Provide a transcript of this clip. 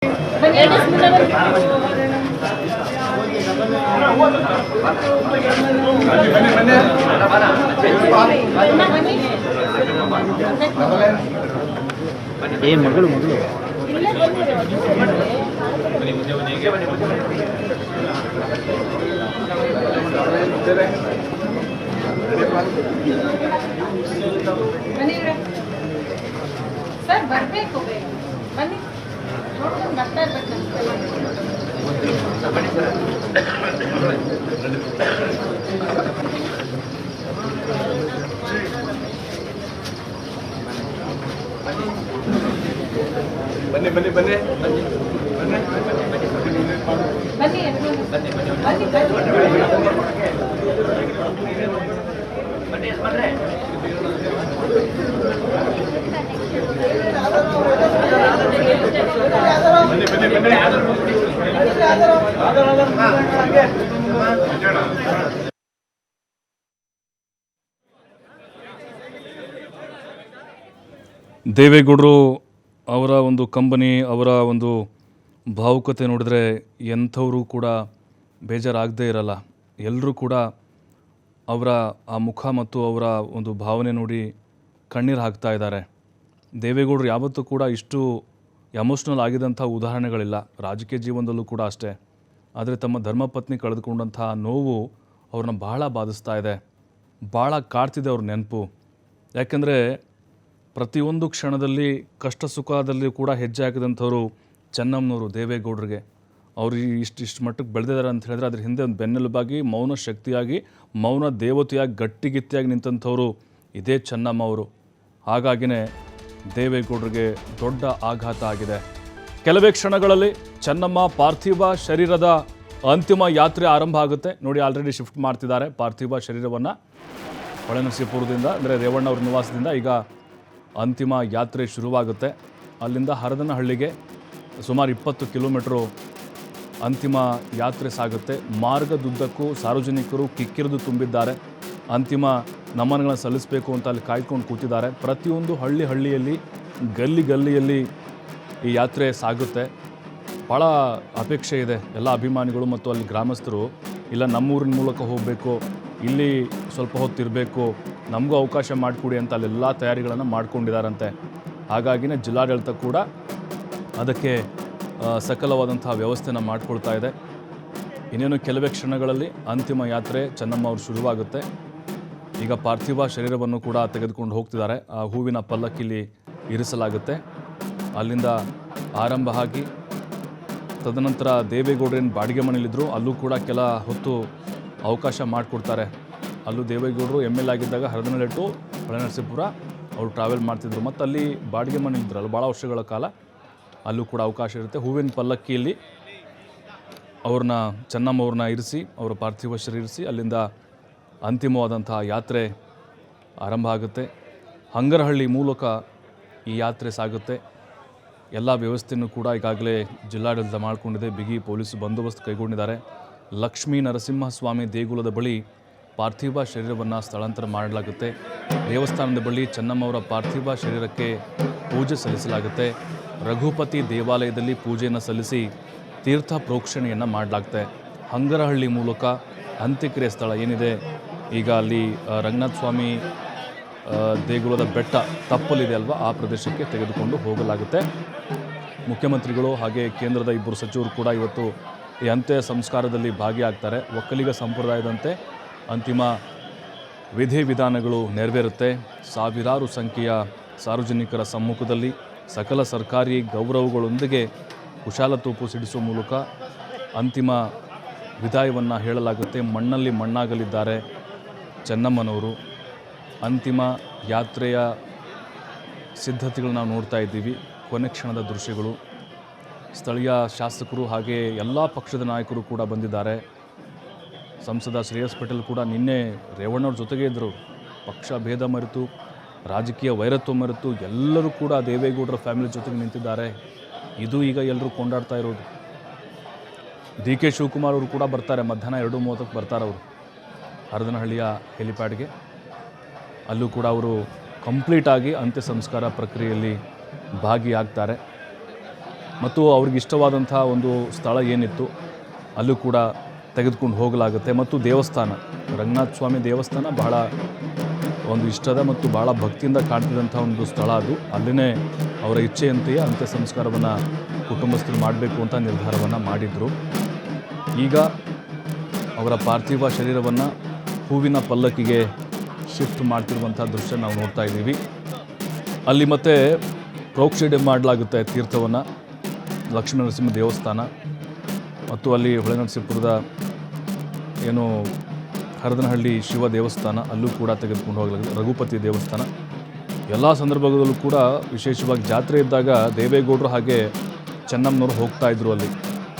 ಏ ಮಗಳು ಸರ್ ಬರಬೇಕು ಬನ್ನಿ ನೋಡ್ಕೊಂಡು ಬರ್ತಾ ಇರ್ಬೇಕು ಬನ್ನಿ ಬನ್ನಿ ಬನ್ನಿ ಬನ್ನಿ ದೇವೇಗೌಡರು ಅವರ ಒಂದು ಕಂಪನಿ, ಅವರ ಒಂದು ಭಾವುಕತೆ ನೋಡಿದ್ರೆ ಎಂಥವರು ಕೂಡ ಬೇಜಾರಾಗದೇ ಇರಲ್ಲ. ಎಲ್ಲರೂ ಕೂಡ ಅವರ ಆ ಮುಖ ಮತ್ತು ಅವರ ಒಂದು ಭಾವನೆ ನೋಡಿ ಕಣ್ಣೀರು ಹಾಕ್ತಾ ಇದ್ದಾರೆ. ದೇವೇಗೌಡರು ಯಾವತ್ತೂ ಕೂಡ ಇಷ್ಟು ಎಮೋಷ್ನಲ್ ಆಗಿದಂಥ ಉದಾಹರಣೆಗಳಿಲ್ಲ. ರಾಜಕೀಯ ಜೀವನದಲ್ಲೂ ಕೂಡ ಅಷ್ಟೇ. ಆದರೆ ತಮ್ಮ ಧರ್ಮಪತ್ನಿ ಕಳೆದುಕೊಂಡಂಥ ನೋವು ಅವ್ರನ್ನ ಭಾಳ ಬಾಧಿಸ್ತಾ ಇದೆ, ಭಾಳ ಕಾಡ್ತಿದೆ ಅವ್ರ ನೆನಪು. ಯಾಕೆಂದರೆ ಪ್ರತಿಯೊಂದು ಕ್ಷಣದಲ್ಲಿ ಕಷ್ಟ ಸುಖದಲ್ಲಿ ಕೂಡ ಹೆಜ್ಜೆ ಹಾಕಿದಂಥವ್ರು ಚೆನ್ನಮ್ಮನವರು ದೇವೇಗೌಡರಿಗೆ. ಅವರು ಇಷ್ಟು ಮಟ್ಟಕ್ಕೆ ಬೆಳೆದಿದ್ದಾರೆ ಅಂತ ಹೇಳಿದ್ರೆ ಅದ್ರ ಹಿಂದೆ ಒಂದು ಬೆನ್ನೆಲುಬಾಗಿ, ಮೌನ ಶಕ್ತಿಯಾಗಿ, ಮೌನ ದೇವತೆಯಾಗಿ, ಗಟ್ಟಿಗಿತ್ತಿಯಾಗಿ ನಿಂತಂಥವ್ರು ಇದೇ ಚೆನ್ನಮ್ಮ ಅವರು. ಹಾಗಾಗಿನೇ ದೇವೇಗೌಡರಿಗೆ ದೊಡ್ಡ ಆಘಾತ ಆಗಿದೆ. ಕೆಲವೇ ಕ್ಷಣಗಳಲ್ಲಿ ಚೆನ್ನಮ್ಮ ಪಾರ್ಥಿವ ಶರೀರದ ಅಂತಿಮ ಯಾತ್ರೆ ಆರಂಭ ಆಗುತ್ತೆ. ನೋಡಿ, ಆಲ್ರೆಡಿ ಶಿಫ್ಟ್ ಮಾಡ್ತಿದ್ದಾರೆ ಪಾರ್ಥಿವ ಶರೀರವನ್ನು ಹೊಳೆನರಸೀಪುರದಿಂದ, ಅಂದರೆ ರೇವಣ್ಣ ಅವ್ರ ನಿವಾಸದಿಂದ ಈಗ ಅಂತಿಮ ಯಾತ್ರೆ ಶುರುವಾಗುತ್ತೆ. ಅಲ್ಲಿಂದ ಹರದನಹಳ್ಳಿಗೆ ಸುಮಾರು 20 ಕಿಲೋಮೀಟ್ರು ಅಂತಿಮ ಯಾತ್ರೆ ಸಾಗುತ್ತೆ. ಮಾರ್ಗದುದ್ದಕ್ಕೂ ಸಾರ್ವಜನಿಕರು ಕಿಕ್ಕಿರಿದು ತುಂಬಿದ್ದಾರೆ. ಅಂತಿಮ ನಮನಗಳನ್ನು ಸಲ್ಲಿಸಬೇಕು ಅಂತ ಅಲ್ಲಿ ಕಾಯ್ಕೊಂಡು ಕೂತಿದ್ದಾರೆ. ಪ್ರತಿಯೊಂದು ಹಳ್ಳಿಯಲ್ಲಿ, ಗಲ್ಲಿಯಲ್ಲಿ ಈ ಯಾತ್ರೆ ಸಾಗುತ್ತೆ. ಭಾಳ ಅಪೇಕ್ಷೆ ಇದೆ ಎಲ್ಲ ಅಭಿಮಾನಿಗಳು ಮತ್ತು ಅಲ್ಲಿ ಗ್ರಾಮಸ್ಥರು. ಇಲ್ಲ, ನಮ್ಮೂರಿನ ಮೂಲಕ ಹೋಗಬೇಕು, ಇಲ್ಲಿ ಸ್ವಲ್ಪ ಹೊತ್ತಿರಬೇಕು, ನಮಗೂ ಅವಕಾಶ ಮಾಡಿಕೊಡಿ ಅಂತ ಅಲ್ಲೆಲ್ಲ ತಯಾರಿಗಳನ್ನು ಮಾಡ್ಕೊಂಡಿದ್ದಾರಂತೆ. ಹಾಗಾಗಿನೇ ಜಿಲ್ಲಾಡಳಿತ ಕೂಡ ಅದಕ್ಕೆ ಸಕಲವಾದಂಥ ವ್ಯವಸ್ಥೆನ ಮಾಡಿಕೊಳ್ತಾ ಇದೆ. ಇನ್ನೇನು ಕೆಲವೇ ಕ್ಷಣಗಳಲ್ಲಿ ಅಂತಿಮ ಯಾತ್ರೆ ಚೆನ್ನಮ್ಮ ಅವರು ಶುರುವಾಗುತ್ತೆ. ಈಗ ಪಾರ್ಥಿವ ಶರೀರವನ್ನು ಕೂಡ ತೆಗೆದುಕೊಂಡು ಹೋಗ್ತಿದ್ದಾರೆ. ಆ ಹೂವಿನ ಪಲ್ಲಕ್ಕಿಲಿ ಇರಿಸಲಾಗುತ್ತೆ. ಅಲ್ಲಿಂದ ಆರಂಭ ಆಗಿ ತದನಂತರ ದೇವೇಗೌಡರೇನು ಬಾಡಿಗೆ ಮನೇಲಿದ್ದರು ಅಲ್ಲೂ ಕೂಡ ಕೆಲ ಹೊತ್ತು ಅವಕಾಶ ಮಾಡಿಕೊಡ್ತಾರೆ. ಅಲ್ಲೂ ದೇವೇಗೌಡರು ML ಆಗಿದ್ದಾಗ ಹರದನಹಳ್ಳಿ ಟು ಹೊಳೆನರಸೀಪುರ ಅವರು ಟ್ರಾವೆಲ್ ಮಾಡ್ತಿದ್ರು. ಮತ್ತು ಅಲ್ಲಿ ಬಾಡಿಗೆ ಮನೇಲಿದ್ರಲ್ಲ ಭಾಳ ವರ್ಷಗಳ ಕಾಲ, ಅಲ್ಲೂ ಕೂಡ ಅವಕಾಶ ಇರುತ್ತೆ. ಹೂವಿನ ಪಲ್ಲಕ್ಕಿಯಲ್ಲಿ ಅವ್ರನ್ನ ಚೆನ್ನಮ್ಮವ್ರನ್ನ ಇರಿಸಿ, ಅವರ ಪಾರ್ಥಿವ ಶರೀರ ಇರಿಸಿ ಅಲ್ಲಿಂದ ಅಂತಿಮವಾದಂಥ ಯಾತ್ರೆ ಆರಂಭ ಆಗುತ್ತೆ. ಹಂಗರಹಳ್ಳಿ ಮೂಲಕ ಈ ಯಾತ್ರೆ ಸಾಗುತ್ತೆ. ಎಲ್ಲ ವ್ಯವಸ್ಥೆಯನ್ನು ಕೂಡ ಈಗಾಗಲೇ ಜಿಲ್ಲಾಡಳಿತ ಮಾಡಿಕೊಂಡಿದೆ. ಬಿಗಿ ಪೊಲೀಸ್ ಬಂದೋಬಸ್ತ್ ಕೈಗೊಂಡಿದ್ದಾರೆ. ಲಕ್ಷ್ಮೀ ನರಸಿಂಹಸ್ವಾಮಿ ದೇಗುಲದ ಬಳಿ ಪಾರ್ಥಿವ ಶರೀರವನ್ನು ಸ್ಥಳಾಂತರ ಮಾಡಲಾಗುತ್ತೆ. ದೇವಸ್ಥಾನದ ಬಳಿ ಚೆನ್ನಮ್ಮವರ ಪಾರ್ಥಿವ ಶರೀರಕ್ಕೆ ಪೂಜೆ ಸಲ್ಲಿಸಲಾಗುತ್ತೆ. ರಘುಪತಿ ದೇವಾಲಯದಲ್ಲಿ ಪೂಜೆಯನ್ನು ಸಲ್ಲಿಸಿ ತೀರ್ಥ ಪ್ರೋಕ್ಷಣೆಯನ್ನು ಮಾಡಲಾಗುತ್ತೆ. ಹಂಗರಹಳ್ಳಿ ಮೂಲಕ ಅಂತ್ಯಕ್ರಿಯೆ ಸ್ಥಳ ಏನಿದೆ, ಈಗ ಅಲ್ಲಿ ರಂಗನಾಥ ಸ್ವಾಮಿ ದೇಗುಲದ ಬೆಟ್ಟ ತಪ್ಪಲಿದೆ ಅಲ್ವಾ, ಆ ಪ್ರದೇಶಕ್ಕೆ ತೆಗೆದುಕೊಂಡು ಹೋಗಲಾಗುತ್ತೆ. ಮುಖ್ಯಮಂತ್ರಿಗಳು ಹಾಗೆ ಕೇಂದ್ರದ 2 ಸಚಿವರು ಕೂಡ ಇವತ್ತು ಈ ಅಂತ್ಯ ಸಂಸ್ಕಾರದಲ್ಲಿ ಭಾಗಿಯಾಗ್ತಾರೆ. ಒಕ್ಕಲಿಗ ಸಂಪ್ರದಾಯದಂತೆ ಅಂತಿಮ ವಿಧಿವಿಧಾನಗಳು ನೆರವೇರುತ್ತೆ. ಸಾವಿರಾರು ಸಂಖ್ಯೆಯ ಸಾರ್ವಜನಿಕರ ಸಮ್ಮುಖದಲ್ಲಿ ಸಕಲ ಸರ್ಕಾರಿ ಗೌರವಗಳೊಂದಿಗೆ ಕುಶಾಲತೋಪು ಸಿಡಿಸುವ ಮೂಲಕ ಅಂತಿಮ ವಿದಾಯವನ್ನು ಹೇಳಲಾಗುತ್ತೆ. ಮಣ್ಣಲ್ಲಿ ಮಣ್ಣಾಗಲಿದ್ದಾರೆ ಚೆನ್ನಮ್ಮನವರು. ಅಂತಿಮ ಯಾತ್ರೆಯ ಸಿದ್ಧತೆಗಳು ನಾವು ನೋಡ್ತಾ ಇದ್ದೀವಿ. ಕೊನೆ ಕ್ಷಣದ ದೃಶ್ಯಗಳು. ಸ್ಥಳೀಯ ಶಾಸಕರು ಹಾಗೆ ಎಲ್ಲ ಪಕ್ಷದ ನಾಯಕರು ಕೂಡ ಬಂದಿದ್ದಾರೆ. ಸಂಸದ ಶ್ರೇಯಸ್ ಪಟೇಲ್ ಕೂಡ ನಿನ್ನೆ ರೇವಣ್ಣವ್ರ ಜೊತೆಗೆ ಇದ್ದರು. ಪಕ್ಷ ಭೇದ ಮರೆತು, ರಾಜಕೀಯ ವೈರತ್ವ ಮರೆತು ಎಲ್ಲರೂ ಕೂಡ ದೇವೇಗೌಡರ ಫ್ಯಾಮಿಲಿ ಜೊತೆಗೆ ನಿಂತಿದ್ದಾರೆ. ಇದು ಈಗ ಎಲ್ಲರೂ ಕೊಂಡಾಡ್ತಾ ಇರೋದು. DK ಶಿವಕುಮಾರ್ ಅವರು ಕೂಡ ಬರ್ತಾರೆ. ಮಧ್ಯಾಹ್ನ 2:30ಕ್ಕೆ ಬರ್ತಾರೆ ಅವರು ಹರದನಹಳ್ಳಿಯ ಹೆಲಿಪ್ಯಾಡ್ಗೆ. ಅಲ್ಲೂ ಕೂಡ ಅವರು ಕಂಪ್ಲೀಟಾಗಿ ಅಂತ್ಯ ಸಂಸ್ಕಾರ ಪ್ರಕ್ರಿಯೆಯಲ್ಲಿ ಭಾಗಿಯಾಗ್ತಾರೆ. ಮತ್ತು ಅವ್ರಿಗೆ ಇಷ್ಟವಾದಂಥ ಒಂದು ಸ್ಥಳ ಏನಿತ್ತು ಅಲ್ಲೂ ಕೂಡ ತೆಗೆದುಕೊಂಡು ಹೋಗಲಾಗುತ್ತೆ. ಮತ್ತು ದೇವಸ್ಥಾನ, ರಂಗನಾಥ ಸ್ವಾಮಿ ದೇವಸ್ಥಾನ ಬಹಳ ಒಂದು ಇಷ್ಟದ ಮತ್ತು ಭಾಳ ಭಕ್ತಿಯಿಂದ ಕಾಣ್ತಿದ್ದಂಥ ಒಂದು ಸ್ಥಳ ಅದು. ಅಲ್ಲೇ ಅವರ ಇಚ್ಛೆಯಂತೆಯೇ ಅಂತ್ಯ ಸಂಸ್ಕಾರವನ್ನು ಕುಟುಂಬಸ್ಥರು ಮಾಡಬೇಕು ಅಂತ ನಿರ್ಧಾರವನ್ನು ಮಾಡಿದರು. ಈಗ ಅವರ ಪಾರ್ಥಿವ ಶರೀರವನ್ನು ಹೂವಿನ ಪಲ್ಲಕ್ಕಿಗೆ ಶಿಫ್ಟ್ ಮಾಡ್ತಿರುವಂಥ ದೃಶ್ಯ ನಾವು ನೋಡ್ತಾ ಇದ್ದೀವಿ. ಅಲ್ಲಿ ಮತ್ತೆ ಪ್ರೋಕ್ಷಣೆ ಮಾಡಲಾಗುತ್ತೆ ತೀರ್ಥವನ್ನು, ಲಕ್ಷ್ಮೀ ನರಸಿಂಹ ದೇವಸ್ಥಾನ ಮತ್ತು ಅಲ್ಲಿ ಹೊಳೆನರಸೀಪುರದ ಏನು ಹರದನಹಳ್ಳಿ ಶಿವ ದೇವಸ್ಥಾನ ಅಲ್ಲೂ ಕೂಡ ತೆಗೆದುಕೊಂಡು ಹೋಗಲಾಗುತ್ತೆ. ರಘುಪತಿ ದೇವಸ್ಥಾನ ಎಲ್ಲ ಸಂದರ್ಭಗಳಲ್ಲೂ ಕೂಡ ವಿಶೇಷವಾಗಿ ಜಾತ್ರೆ ಇದ್ದಾಗ ದೇವೇಗೌಡರು ಹಾಗೆ ಚೆನ್ನಮ್ಮನವರು ಹೋಗ್ತಾ ಇದ್ರು ಅಲ್ಲಿ.